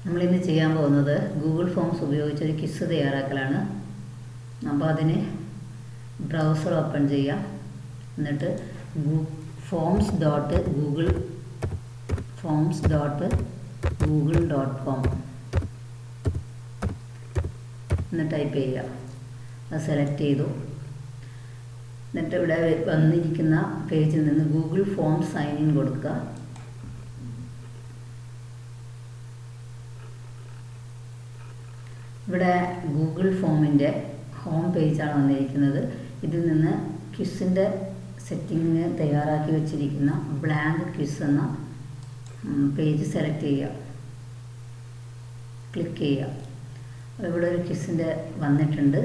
നമ്മളിന്ന് ചെയ്യാൻ പോകുന്നത് ഗൂഗിൾ ഫോംസ് ഉപയോഗിച്ചൊരു ക്വിസ് തയ്യാറാക്കലാണ്. അപ്പോൾ അതിന് ബ്രൗസർ ഓപ്പൺ ചെയ്യാം. എന്നിട്ട് forms.google.com എന്ന് ടൈപ്പ് ചെയ്യുക. അത് സെലക്ട് ചെയ്തു. എന്നിട്ട് ഇവിടെ വന്നിരിക്കുന്ന പേജിൽ നിന്ന് ഗൂഗിൾ ഫോം സൈൻ ഇൻ കൊടുക്കുക. ഇവിടെ ഗൂഗിൾ ഫോമിൻ്റെ ഹോം പേജാണ് വന്നിരിക്കുന്നത്. ഇതിൽ നിന്ന് ക്വിസിൻ്റെ സെറ്റിങ്ങിന് തയ്യാറാക്കി വെച്ചിരിക്കുന്ന ബ്ലാങ്ക് ക്വിസ് എന്ന പേജ് സെലക്ട് ചെയ്യുക, ക്ലിക്ക് ചെയ്യുക. ഇവിടെ ഒരു ക്വിസിൻ്റെ വന്നിട്ടുണ്ട്.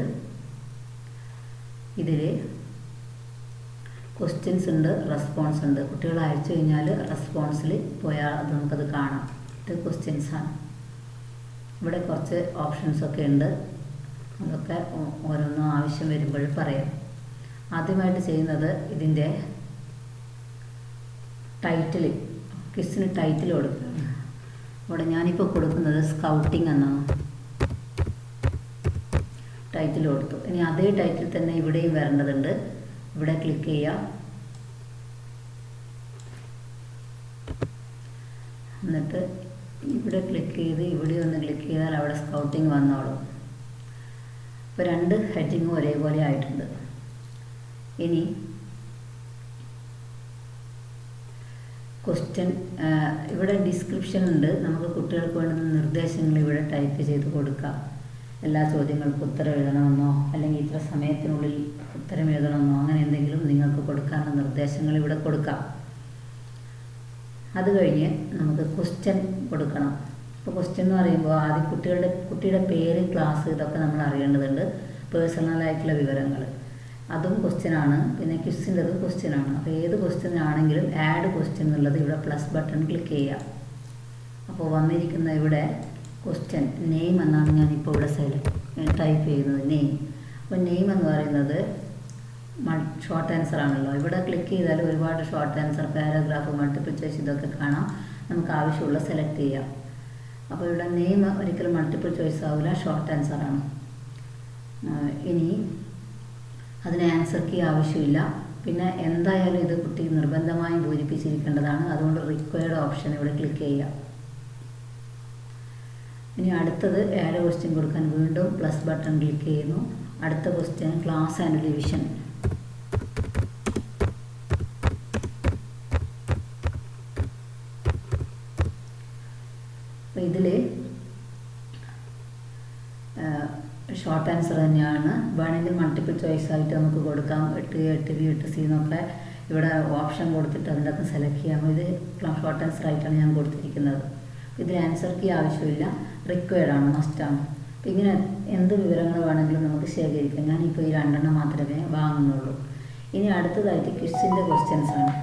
ഇതിൽ ക്വസ്റ്റ്യൻസ് ഉണ്ട്, റെസ്പോൺസ് ഉണ്ട്. കുട്ടികൾ അയച്ചു കഴിഞ്ഞാൽ റെസ്പോൺസിൽ പോയാൽ അത് നമുക്കത് കാണാം. ഇത് ക്വസ്റ്റ്യൻസാണ്. ഇവിടെ കുറച്ച് ഓപ്ഷൻസൊക്കെ ഉണ്ട്. അതൊക്കെ ഓരോന്നും ആവശ്യം വരുമ്പോൾ പറയാം. ആദ്യമായിട്ട് ചെയ്യുന്നത് ഇതിൻ്റെ ടൈറ്റിൽ, ക്വിസിന് ടൈറ്റിൽ കൊടുക്കുകയാണ്. ഇവിടെ ഞാനിപ്പോൾ കൊടുക്കുന്നത് സ്കൗട്ടിംഗ് എന്നാണ് ടൈറ്റിൽ കൊടുത്തു. ഇനി അതേ ടൈറ്റിൽ തന്നെ ഇവിടെയും വരേണ്ടതുണ്ട്. ഇവിടെ ക്ലിക്ക് ചെയ്യുക. എന്നിട്ട് ഇവിടെ ക്ലിക്ക് ചെയ്ത് ഇവിടെ ഒന്ന് ക്ലിക്ക് ചെയ്താൽ അവിടെ സ്കൗട്ടിങ് വന്നോളും. ഇപ്പോൾ രണ്ട് ഹെഡിങ്ങും ഒരേപോലെ ആയിട്ടുണ്ട്. ഇനി ക്വസ്റ്റ്യൻ ഇവിടെ ഡിസ്ക്രിപ്ഷൻ ഉണ്ട്. നമുക്ക് കുട്ടികൾക്ക് വേണ്ടുന്ന നിർദ്ദേശങ്ങൾ ഇവിടെ ടൈപ്പ് ചെയ്ത് കൊടുക്കാം. എല്ലാ ചോദ്യങ്ങൾക്കും ഉത്തരം എഴുതണമെന്നോ അല്ലെങ്കിൽ ഇത്ര സമയത്തിനുള്ളിൽ ഉത്തരം എഴുതണമെന്നോ അങ്ങനെ എന്തെങ്കിലും നിങ്ങൾക്ക് കൊടുക്കാനുള്ള നിർദ്ദേശങ്ങൾ ഇവിടെ കൊടുക്കാം. അത് കഴിഞ്ഞ് നമുക്ക് ക്വസ്റ്റ്യൻ കൊടുക്കണം. ഇപ്പോൾ ക്വസ്റ്റ്യൻ എന്ന് പറയുമ്പോൾ ആദ്യം കുട്ടിയുടെ പേര്, ക്ലാസ്, ഇതൊക്കെ നമ്മൾ അറിയേണ്ടതുണ്ട്. പേഴ്സണലായിട്ടുള്ള വിവരങ്ങൾ അതും ക്വസ്റ്റ്യനാണ്. പിന്നെ ക്വിസിൻ്റെതും ക്വസ്റ്റ്യനാണ്. അപ്പോൾ ഏത് ക്വസ്റ്റ്യൻ ആണെങ്കിലും ആഡ് ക്വസ്റ്റ്യൻ എന്നുള്ളത് ഇവിടെ പ്ലസ് ബട്ടൺ ക്ലിക്ക് ചെയ്യുക. അപ്പോൾ വന്നിരിക്കുന്ന ഇവിടെ ക്വസ്റ്റ്യൻ നെയിം എന്നാണ് ഞാനിപ്പോൾ ഇവിടെ ടൈപ്പ് ചെയ്യുന്നത്, നെയിം. അപ്പോൾ നെയിം എന്ന് പറയുന്നത് ഷോർട്ട് ആൻസർ ആണല്ലോ. ഇവിടെ ക്ലിക്ക് ചെയ്താൽ ഒരുപാട് short answer, paragraph, multiple choice ഇതൊക്കെ കാണാം. നമുക്ക് ആവശ്യമുള്ള സെലക്ട് ചെയ്യാം. അപ്പോൾ ഇവിടെ നെയിം ഒരിക്കലും മൾട്ടിപ്പിൾ ചോയ്സ് ആവില്ല, ഷോർട്ട് ആൻസർ ആണ്. ഇനി അതിന് ആൻസർ കീ ആവശ്യമില്ല. പിന്നെ എന്തായാലും ഇത് കുട്ടി നിർബന്ധമായും പൂരിപ്പിച്ചിരിക്കേണ്ടതാണ്. അതുകൊണ്ട് റിക്വയർഡ് ഓപ്ഷൻ ഇവിടെ ക്ലിക്ക് ചെയ്യുക. ഇനി അടുത്തത് ആഡ് ക്വസ്റ്റ്യൻ കൊടുക്കാൻ വീണ്ടും പ്ലസ് ബട്ടൺ ക്ലിക്ക് ചെയ്യുന്നു. അടുത്ത ക്വസ്റ്റ്യൻ ക്ലാസ് ആൻഡ് ഡിവിഷൻ. അപ്പോൾ ഇതിൽ ഷോർട്ട് ആൻസർ തന്നെയാണ്. വേണമെങ്കിൽ മൾട്ടിപ്പിൾ ചോയ്സ് ആയിട്ട് നമുക്ക് കൊടുക്കാം. 8A, 8B, 8C എന്നൊക്കെ ഇവിടെ ഓപ്ഷൻ കൊടുത്തിട്ട് അതിൻ്റെ അകത്ത് സെലക്ട് ചെയ്യാം. ഇത് ഷോർട്ട് ആൻസർ ആയിട്ടാണ് ഞാൻ കൊടുത്തിരിക്കുന്നത്. ഇതിൽ ആൻസർ കീ ആവശ്യമില്ല, റിക്വയർഡ് ആണ്, മസ്റ്റാണ്. അപ്പോൾ ഇങ്ങനെ എന്ത് വിവരങ്ങൾ വേണമെങ്കിലും നമുക്ക് ശേഖരിക്കാം. ഞാനിപ്പോൾ ഈ 2 മാത്രമേ വാങ്ങുന്നുള്ളൂ. ഇനി അടുത്തതായിട്ട് ക്വിസിൻ്റെ ക്വസ്റ്റ്യൻസ് ആണ്.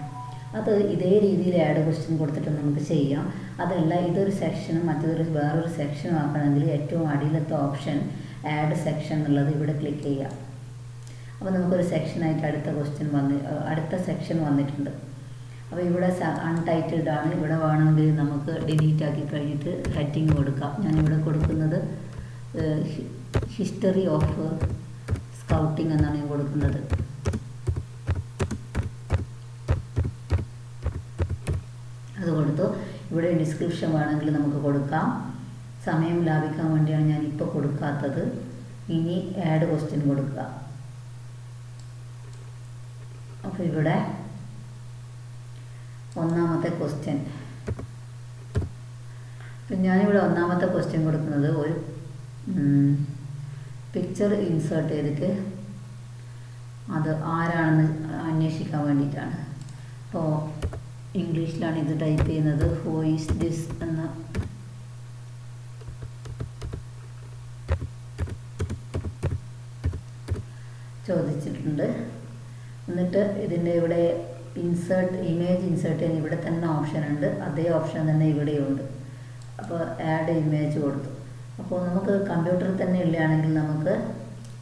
അത് ഇതേ രീതിയിൽ ആഡ് ക്വസ്റ്റ്യൻ കൊടുത്തിട്ട് നമുക്ക് ചെയ്യാം. അതല്ല ഇതൊരു സെക്ഷനും മറ്റൊരു വേറൊരു സെക്ഷനും ആക്കണമെങ്കിൽ ഏറ്റവും അടിയിലത്തെ ഓപ്ഷൻ ആഡ് സെക്ഷൻ എന്നുള്ളത് ഇവിടെ ക്ലിക്ക് ചെയ്യുക. അപ്പോൾ നമുക്കൊരു സെക്ഷനായിട്ട് അടുത്ത സെക്ഷൻ വന്നിട്ടുണ്ട്. അപ്പോൾ ഇവിടെ അൺടൈറ്റിൽഡ് ആണ്. ഇവിടെ വേണമെങ്കിൽ നമുക്ക് ഡിലീറ്റ് ആക്കി കഴിഞ്ഞിട്ട് ഹെഡിങ് കൊടുക്കാം. ഞാനിവിടെ കൊടുക്കുന്നത് ഹിസ്റ്ററി ഓഫ് സ്കൗട്ടിംഗ് എന്നാണ് ഞാൻ കൊടുക്കുന്നത്. അത് കൊടുത്തു. ഇവിടെ ഡിസ്ക്രിപ്ഷൻ വേണമെങ്കിൽ നമുക്ക് കൊടുക്കാം. സമയം ലാഭിക്കാൻ വേണ്ടിയാണ് ഞാൻ ഇപ്പോൾ കൊടുക്കാത്തത്. ഇനി ആഡ് ക്വസ്റ്റ്യൻ കൊടുക്കുക. അപ്പോൾ ഇവിടെ ഒന്നാമത്തെ ക്വസ്റ്റ്യൻ, അപ്പം ഞാനിവിടെ ഒന്നാമത്തെ ക്വസ്റ്റ്യൻ കൊടുക്കുന്നത് ഒരു പിക്ചർ ഇൻസേർട്ട് ചെയ്തിട്ട് അത് ആരാണെന്ന് അന്വേഷിക്കാൻ വേണ്ടിയിട്ടാണ്. അപ്പോൾ ഇംഗ്ലീഷിലാണ് ഇത് ടൈപ്പ് ചെയ്യുന്നത്. ഹൂ ഈസ് ദിസ് എന്ന് ചോദിച്ചിട്ടുണ്ട്. എന്നിട്ട് ഇതിൻ്റെ ഇവിടെ ഇമേജ് ഇൻസേർട്ട് ചെയ്യാൻ ഇവിടെ തന്നെ ഓപ്ഷൻ ഉണ്ട്. അതേ ഓപ്ഷൻ തന്നെ ഇവിടെയുണ്ട്. അപ്പോൾ ആഡ് ഇമേജ് കൊടുത്തു. അപ്പോൾ നമുക്ക് കമ്പ്യൂട്ടറിൽ തന്നെ ഉള്ളതാണെങ്കിൽ നമുക്ക്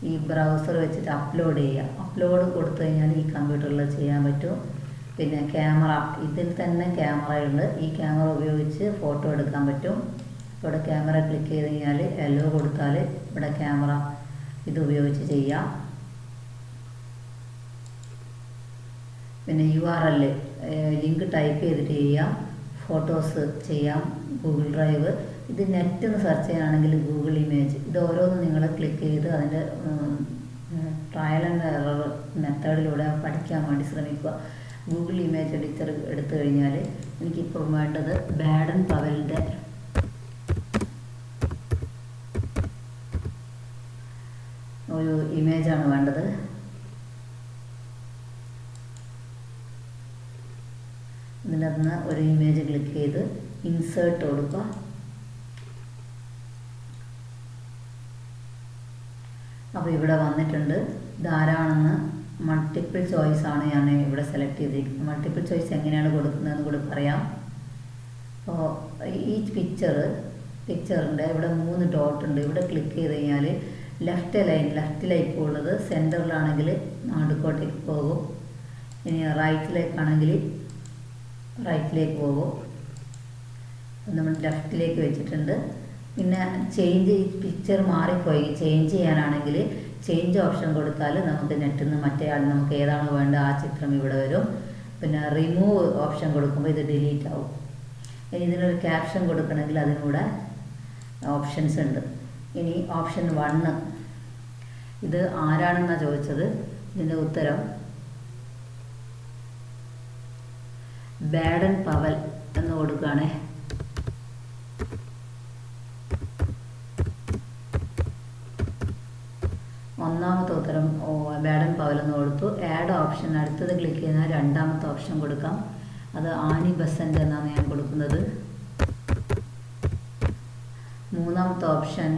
ഈ ബ്രൗസർ വെച്ചിട്ട് അപ്ലോഡ് ചെയ്യാം. അപ്ലോഡ് കൊടുത്തു കഴിഞ്ഞാൽ ഈ കമ്പ്യൂട്ടറിൽ ചെയ്യാൻ പറ്റും. പിന്നെ ക്യാമറ, ഇതിൽ തന്നെ ക്യാമറയുണ്ട്. ഈ ക്യാമറ ഉപയോഗിച്ച് ഫോട്ടോ എടുക്കാൻ പറ്റും. ഇവിടെ ക്യാമറ ക്ലിക്ക് ചെയ്ത് കഴിഞ്ഞാൽ എല്ലോ കൊടുത്താൽ ഇവിടെ ക്യാമറ ഇത് ഉപയോഗിച്ച് ചെയ്യാം. പിന്നെ URL ലിങ്ക് ടൈപ്പ് ചെയ്തിട്ട് ചെയ്യാം. ഫോട്ടോസ് ചെയ്യാം. ഗൂഗിൾ ഡ്രൈവ്, ഇത് നെറ്റ് എന്ന് സെർച്ച് ചെയ്യാനാണെങ്കിൽ ഗൂഗിൾ ഇമേജ്. ഇത് ഓരോന്നും നിങ്ങൾ ക്ലിക്ക് ചെയ്ത് അതിൻ്റെ ട്രയൽ ആൻഡ് എറർ മെത്തേഡിലൂടെ പഠിക്കാൻ വേണ്ടി ശ്രമിക്കുക. ഗൂഗിൾ ഇമേജ് എഡിറ്റർ എടുത്തു കഴിഞ്ഞാൽ എനിക്കിപ്പോൾ വേണ്ടത് ബാഡൻ പവലിൻ്റെ ഒരു ഇമേജാണ് വേണ്ടത്. ഇതിനകത്ത് ഒരു ഇമേജ് ക്ലിക്ക് ചെയ്ത് ഇൻസേർട്ട് കൊടുക്കുക. അപ്പോൾ ഇവിടെ വന്നിട്ടുണ്ട്. ഇതാരാണെന്ന് മൾട്ടിപ്പിൾ ചോയ്സ് ആണ് ഞാൻ ഇവിടെ സെലക്ട് ചെയ്തിരിക്കുന്നത്. മൾട്ടിപ്പിൾ ചോയ്സ് എങ്ങനെയാണ് കൊടുക്കുന്നതെന്ന് കൂടി പറയാം. അപ്പോൾ ഈ പിക്ചറിൻ്റെ ഇവിടെ 3 ഡോട്ട് ഉണ്ട്. ഇവിടെ ക്ലിക്ക് ചെയ്ത് കഴിഞ്ഞാൽ ലെഫ്റ്റിലേക്ക് ഉള്ളത് സെൻറ്ററിലാണെങ്കിൽ നടുക്കോട്ടേക്ക് പോകും. ഇനി റൈറ്റിലേക്കാണെങ്കിൽ റൈറ്റിലേക്ക് പോകും. നമ്മൾ ലെഫ്റ്റിലേക്ക് വെച്ചിട്ടുണ്ട്. പിന്നെ ചേഞ്ച് പിക്ചർ മാറിപ്പോയി ചേഞ്ച് ചെയ്യാനാണെങ്കിൽ ചേഞ്ച് ഓപ്ഷൻ കൊടുത്താൽ നമുക്ക് നെറ്റിൽ നിന്ന് മറ്റേ ആൾ നമുക്ക് ഏതാണോ വേണ്ടത് ആ ചിത്രം ഇവിടെ വരും. പിന്നെ റിമൂവ് ഓപ്ഷൻ കൊടുക്കുമ്പോൾ ഇത് ഡിലീറ്റ് ആവും. ഇനി ഇതിനൊരു ക്യാപ്ഷൻ കൊടുക്കണമെങ്കിൽ അതിനൂടെ ഓപ്ഷൻസ് ഉണ്ട്. ഇനി ഓപ്ഷൻ 1 ഇത് ആരാണെന്നാണ് ചോദിച്ചത്. ഇതിൻ്റെ ഉത്തരം ബാഡൻ പവൽ എന്ന് കൊടുക്കുകയാണേ. ഒന്നാമത്തെ ഉത്തരം ബാഡൻ പവൽ എന്ന് കൊടുത്തു. ആഡ് ഓപ്ഷൻ അടുത്തത് ക്ലിക്ക് ചെയ്താൽ രണ്ടാമത്തെ ഓപ്ഷൻ കൊടുക്കാം. അത് ആനി ബസൻ്റ് എന്നാണ് ഞാൻ കൊടുക്കുന്നത്. മൂന്നാമത്തെ ഓപ്ഷൻ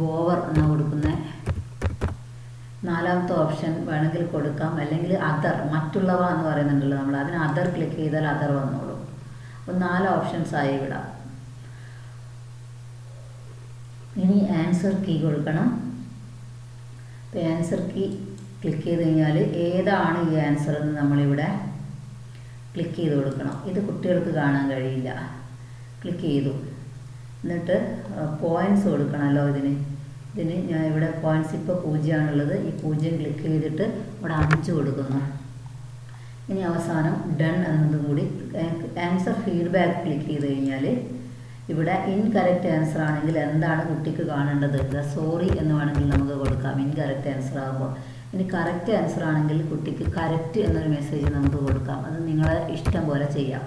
ബോവർ എന്നാണ് കൊടുക്കുന്നത്. നാലാമത്തെ ഓപ്ഷൻ വേണമെങ്കിൽ കൊടുക്കാം, അല്ലെങ്കിൽ അതർ മറ്റുള്ളവ എന്ന് പറയുന്നുണ്ടല്ലോ നമ്മൾ, അതിന് അതർ ക്ലിക്ക് ചെയ്താൽ അതർ വന്നോളും. അപ്പോൾ 4 ഓപ്ഷൻസ് ആയി വിടാം. ഇനി ആൻസർ കീ കൊടുക്കണം. അപ്പോൾ ആൻസർ കീ ക്ലിക്ക് ചെയ്ത് കഴിഞ്ഞാൽ ഏതാണ് ഈ ആൻസർ എന്ന് നമ്മളിവിടെ ക്ലിക്ക് ചെയ്ത് കൊടുക്കണം. ഇത് കുട്ടികൾക്ക് കാണാൻ കഴിയില്ല. ക്ലിക്ക് ചെയ്തു. എന്നിട്ട് പോയിൻറ്റ്സ് കൊടുക്കണമല്ലോ ഇതിന് ഞാൻ ഇവിടെ പോയിൻറ്റ്സ് ഇപ്പോൾ 0 ആണുള്ളത്. ഈ 0 ക്ലിക്ക് ചെയ്തിട്ട് ഇവിടെ 5 കൊടുക്കുന്നു. ഇനി അവസാനം ഡൺ എന്നതും കൂടി ആൻസർ ഫീഡ്ബാക്ക് ക്ലിക്ക് ചെയ്ത് കഴിഞ്ഞാൽ ഇവിടെ ഇൻകറക്റ്റ് ആൻസർ ആണെങ്കിൽ എന്താണ് കുട്ടിക്ക് കാണേണ്ടത്, സോറി എന്ന് വേണമെങ്കിൽ നമുക്ക് കൊടുക്കാം ഇൻകറക്റ്റ് ആൻസർ ആകുമ്പോൾ. ഇനി കറക്റ്റ് ആൻസർ ആണെങ്കിൽ കുട്ടിക്ക് കറക്റ്റ് എന്നൊരു മെസ്സേജ് നമുക്ക് കൊടുക്കാം. അത് നിങ്ങളെ ഇഷ്ടം പോലെ ചെയ്യാം.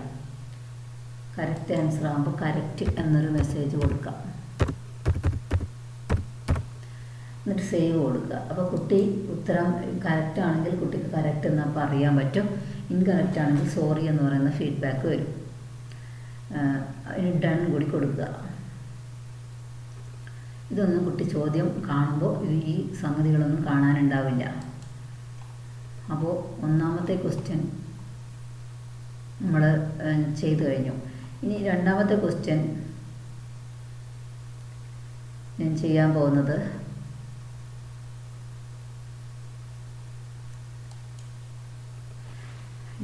കറക്റ്റ് ആൻസർ ആകുമ്പോൾ കറക്റ്റ് എന്നൊരു മെസ്സേജ് കൊടുക്കാം. എന്നിട്ട് സേവ് കൊടുക്കുക. അപ്പോൾ കുട്ടി ഉത്തരം കറക്റ്റ് ആണെങ്കിൽ കുട്ടിക്ക് കറക്റ്റ് എന്നപ്പോൾ അറിയാൻ പറ്റും. ഇൻകറക്റ്റ് ആണെങ്കിൽ സോറി എന്ന് പറയുന്ന ഫീഡ്ബാക്ക് വരും. അതിന് ഡൺ കൂടി കൊടുക്കുക. ഇതൊന്നും കുട്ടി ചോദ്യം കാണുമ്പോൾ ഈ സംഗതികളൊന്നും കാണാനുണ്ടാവില്ല. അപ്പോൾ ഒന്നാമത്തെ ക്വസ്റ്റ്യൻ നമ്മൾ ചെയ്തു കഴിഞ്ഞു. ഇനി രണ്ടാമത്തെ ക്വസ്റ്റ്യൻ ഞാൻ ചെയ്യാൻ പോകുന്നത്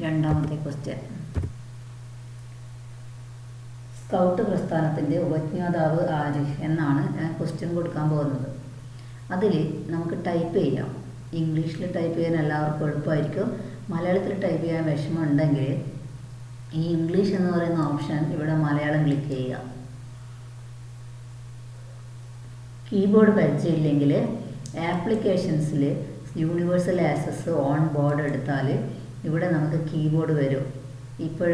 രണ്ടാമത്തെ ക്വസ്റ്റ്യൻ സ്കൗട്ട് പ്രസ്ഥാനത്തിൻ്റെ ഉപജ്ഞാതാവ് ആര് എന്നാണ് ഞാൻ ക്വസ്റ്റ്യൻ കൊടുക്കാൻ പോകുന്നത്. അതിൽ നമുക്ക് ടൈപ്പ് ചെയ്യാം. ഇംഗ്ലീഷിൽ ടൈപ്പ് ചെയ്യാൻ എല്ലാവർക്കും എളുപ്പമായിരിക്കും. മലയാളത്തിൽ ടൈപ്പ് ചെയ്യാൻ വിഷമം ഉണ്ടെങ്കിൽ ഈ ഇംഗ്ലീഷ് എന്ന് പറയുന്ന ഓപ്ഷൻ ഇവിടെ മലയാളം ക്ലിക്ക് ചെയ്യുക. കീബോർഡ് പരിചയമില്ലെങ്കിൽ ആപ്ലിക്കേഷൻസിൽ യൂണിവേഴ്സൽ ആക്സസ് ഓൺ ബോർഡ് എടുത്താൽ ഇവിടെ നമുക്ക് കീബോർഡ് വരും. ഇപ്പോൾ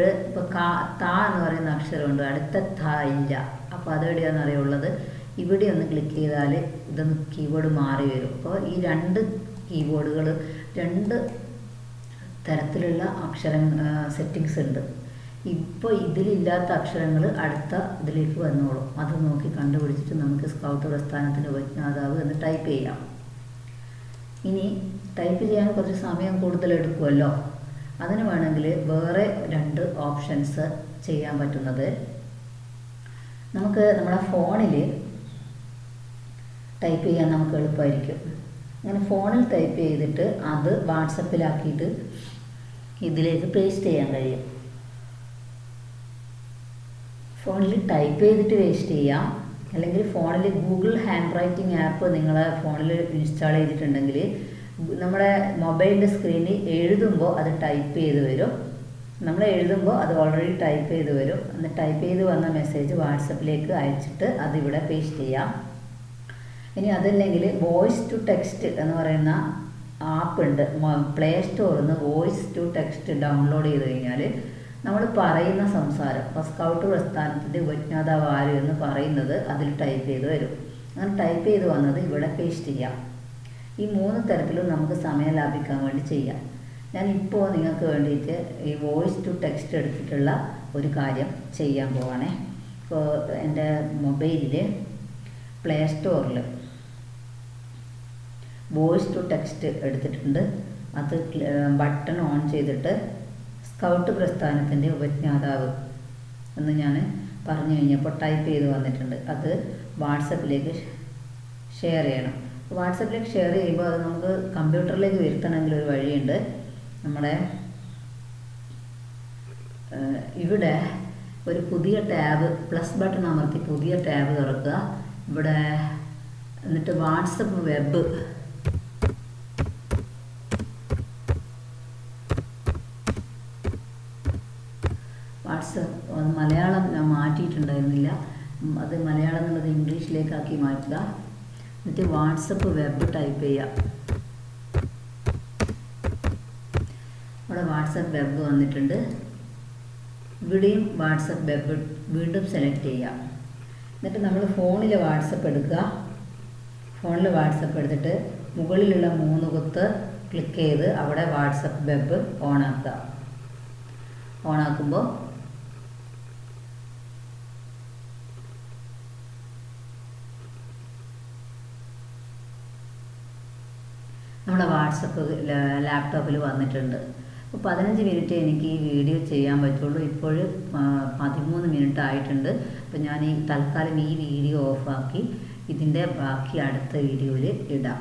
താ എന്ന് പറയുന്ന അക്ഷരമുണ്ട്, അടുത്ത താ ഇല്ല. അപ്പോൾ അതെവിടെയാണെന്ന് അറിയുള്ളത്, ഇവിടെ ഒന്ന് ക്ലിക്ക് ചെയ്താൽ ഇതൊന്ന് കീബോർഡ് മാറി വരും. അപ്പോൾ ഈ 2 കീബോർഡുകൾ 2 തരത്തിലുള്ള സെറ്റിങ്സ് ഉണ്ട്. ഇപ്പോൾ ഇതിലില്ലാത്ത അക്ഷരങ്ങൾ അടുത്ത ഇതിലേക്ക് വന്നോളും. അത് നോക്കി കണ്ടുപിടിച്ചിട്ട് നമുക്ക് സ്കൗട്ട് പ്രസ്ഥാനത്തിൻ്റെ ഉപജ്ഞാതാവ് എന്ന് ടൈപ്പ് ചെയ്യാം. ഇനി ടൈപ്പ് ചെയ്യാൻ കുറച്ച് സമയം കൂടുതൽ എടുക്കുമല്ലോ. അതിന് വേണമെങ്കിൽ വേറെ 2 ഓപ്ഷൻസ് ചെയ്യാൻ പറ്റുന്നത്, നമുക്ക് നമ്മുടെ ഫോണിൽ ടൈപ്പ് ചെയ്യാൻ നമുക്ക് എളുപ്പമായിരിക്കും. അങ്ങനെ ഫോണിൽ ടൈപ്പ് ചെയ്തിട്ട് അത് വാട്സപ്പിലാക്കിയിട്ട് ഇതിലേക്ക് പേസ്റ്റ് ചെയ്യാൻ കഴിയും. ഫോണിൽ ടൈപ്പ് ചെയ്തിട്ട് വേസ്റ്റ് ചെയ്യാം. അല്ലെങ്കിൽ ഫോണിൽ ഗൂഗിൾ ഹാൻഡ് റൈറ്റിംഗ് ആപ്പ് നിങ്ങളെ ഫോണിൽ ഇൻസ്റ്റാൾ ചെയ്തിട്ടുണ്ടെങ്കിൽ നമ്മുടെ മൊബൈലിൻ്റെ സ്ക്രീനിൽ എഴുതുമ്പോൾ അത് ടൈപ്പ് ചെയ്ത് വരും. നമ്മൾ എഴുതുമ്പോൾ അത് ഓൾറെഡി ടൈപ്പ് ചെയ്ത് വരും. എന്നിട്ട് ടൈപ്പ് ചെയ്ത് വന്ന മെസ്സേജ് വാട്സപ്പിലേക്ക് അയച്ചിട്ട് അതിവിടെ പേസ്റ്റ് ചെയ്യാം. ഇനി അതല്ലെങ്കിൽ വോയിസ് ടു ടെക്സ്റ്റ് എന്ന് പറയുന്ന ആപ്പ് ഉണ്ട്. പ്ലേ സ്റ്റോറിൽ നിന്ന് വോയിസ് ടു ടെക്സ്റ്റ് ഡൗൺലോഡ് ചെയ്ത് കഴിഞ്ഞാൽ നമ്മൾ പറയുന്ന സംസാരം, ഇപ്പോൾ സ്കൗട്ട് പ്രസ്ഥാനത്തിൻ്റെ ഉപജ്ഞാതാവ് ആര് എന്ന് പറയുന്നത് അതിൽ ടൈപ്പ് ചെയ്ത് വരും. അങ്ങനെ ടൈപ്പ് ചെയ്ത് വന്നത് ഇവിടെ പേസ്റ്റ് ചെയ്യാം. ഈ 3 തരത്തിലും നമുക്ക് സമയം ലാഭിക്കാൻ വേണ്ടി ചെയ്യാം. ഞാനിപ്പോൾ നിങ്ങൾക്ക് വേണ്ടിയിട്ട് ഈ വോയിസ് ടു ടെക്സ്റ്റ് എടുത്തിട്ടുള്ള ഒരു കാര്യം ചെയ്യാൻ പോവാണേ. ഇപ്പോൾ എൻ്റെ മൊബൈലിൽ പ്ലേ സ്റ്റോറിൽ വോയിസ് ടു ടെക്സ്റ്റ് എടുത്തിട്ടുണ്ട്. അത് ബട്ടൺ ഓൺ ചെയ്തിട്ട് സ്കൗട്ട് പ്രസ്ഥാനത്തിൻ്റെ ഉപജ്ഞാതാവ് എന്ന് ഞാൻ പറഞ്ഞു കഴിഞ്ഞപ്പോൾ ടൈപ്പ് ചെയ്ത് വന്നിട്ടുണ്ട്. അത് വാട്സപ്പിലേക്ക് ഷെയർ ചെയ്യണം. വാട്സപ്പിലേക്ക് ഷെയർ ചെയ്യുമ്പോൾ അത് നമുക്ക് കമ്പ്യൂട്ടറിലേക്ക് വരുത്തണമെങ്കിൽ ഒരു വഴിയുണ്ട്. നമ്മുടെ ഇവിടെ ഒരു പുതിയ ടാബ്, പ്ലസ് ബട്ടൺ അമർത്തി പുതിയ ടാബ് തുറക്കുക. ഇവിടെ എന്നിട്ട് വാട്സപ്പ് വെബ് മലയാളം ഞാൻ മാറ്റിയിട്ടുണ്ടായിരുന്നില്ല. അത് മലയാളം എന്നുള്ളത് ഇംഗ്ലീഷിലേക്കാക്കി മാറ്റുക. എന്നിട്ട് വാട്സപ്പ് വെബ് ടൈപ്പ് ചെയ്യുക. അവിടെ വാട്സപ്പ് വെബ് വന്നിട്ടുണ്ട്. ഇവിടെയും വാട്സപ്പ് വെബ് വീണ്ടും സെലക്ട് ചെയ്യുക. എന്നിട്ട് നമ്മൾ ഫോണിൽ വാട്സപ്പ് എടുക്കുക. ഫോണിൽ വാട്സപ്പ് എടുത്തിട്ട് മുകളിലുള്ള 3 കുത്ത് ക്ലിക്ക് ചെയ്ത് അവിടെ വാട്സപ്പ് വെബ് ഓണാക്കുക. ഓണാക്കുമ്പോൾ നമ്മുടെ വാട്സപ്പ് ലാപ്ടോപ്പിൽ വന്നിട്ടുണ്ട്. അപ്പോൾ 15 മിനിറ്റ് എനിക്ക് ഈ വീഡിയോ ചെയ്യാൻ പറ്റുള്ളൂ. ഇപ്പോൾ 13 മിനിറ്റ് ആയിട്ടുണ്ട്. അപ്പോൾ ഞാൻ തൽക്കാലം ഈ വീഡിയോ ഓഫാക്കി ഇതിൻ്റെ ബാക്കി അടുത്ത വീഡിയോയിൽ ഇടാം.